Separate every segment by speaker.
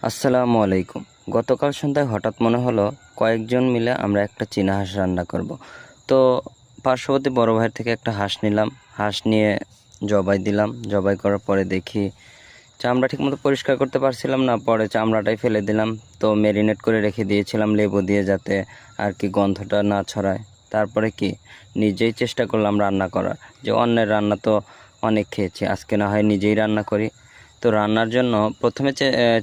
Speaker 1: আসসালামু আলাইকুম। গতকাল সন্ধ্যায় হঠাৎ মনে হলো কয়েকজন মিলে আমরা একটা চীনা হাঁস রান্না করব। তো পার্শ্ববর্তী বড় ভাইয়ের থেকে একটা হাঁস নিলাম। হাঁস নিয়ে জবাই দিলাম। জবাই করার পরে দেখি চামড়া ঠিকমতো পরিষ্কার করতে পারছিলাম না, পরে চামড়াটাই ফেলে দিলাম। তো ম্যারিনেট করে রেখে দিয়েছিলাম লেবু দিয়ে, যাতে আর কি গন্ধটা না ছড়ায়। তারপরে কি নিজেই চেষ্টা করলাম রান্না করার, যে অন্যের রান্না তো অনেক খেয়েছি, আজকে না হয় নিজেই রান্না করি। তো রান্নার জন্য প্রথমে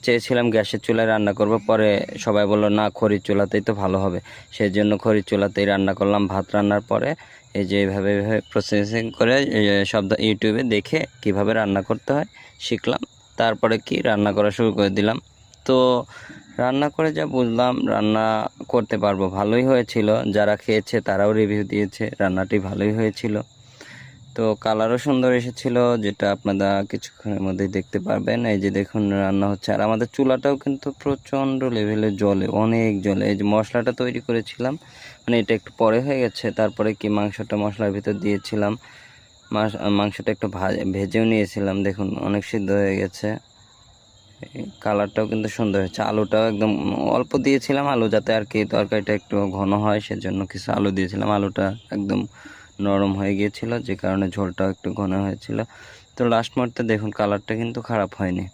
Speaker 1: চেয়েছিলাম গ্যাসের চুলায় রান্না করব, পরে সবাই বললো না, খড়ির চুলাতেই তো ভালো হবে। সেই জন্য খড়ির চুলাতেই রান্না করলাম। ভাত রান্নার পরে এই যে এইভাবে প্রসেসিং করে সব ইউটিউবে দেখে কিভাবে রান্না করতে হয় শিখলাম। তারপরে কি রান্না করা শুরু করে দিলাম। তো রান্না করে যা বুঝলাম, রান্না করতে পারবো, ভালোই হয়েছিল। যারা খেয়েছে তারাও রিভিউ দিয়েছে রান্নাটি ভালোই হয়েছিল। তো কালারও সুন্দর এসেছিল, যেটা আপনারা কিছুক্ষণের মধ্যেই দেখতে পারবেন। এই যে দেখুন রান্না হচ্ছে, আর আমাদের চুলাটাও কিন্তু প্রচণ্ড লেভেলে জ্বলে, অনেক জ্বলে। এই যে মশলাটা তৈরি করেছিলাম, মানে এটা একটু পরে হয়ে গেছে। তারপরে কি মাংসটা মশলার ভিতর দিয়েছিলাম, মাংসটা একটু ভেজেও নিয়েছিলাম। দেখুন অনেক সিদ্ধ হয়ে গেছে। কালারটাও কিন্তু সুন্দর হয়েছে। আলুটাও একদম অল্প দিয়েছিলাম আলু, যাতে আর কি তরকারিটা একটু ঘন হয়, সেজন্য কিছু আলু দিয়েছিলাম। আলুটা একদম নরম হয়ে গিয়েছিল, যে কারণে ঝোলটাও একটু ঘন হয়েছিল। তো লাস্ট মুহূর্তে দেখুন কালারটা কিন্তু খারাপ হয়নি।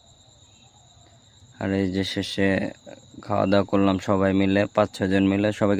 Speaker 1: আর এই যে শেষে খাওয়া দাওয়া করলাম সবাই মিলে, 5-6 জন মিলে। সবাইকে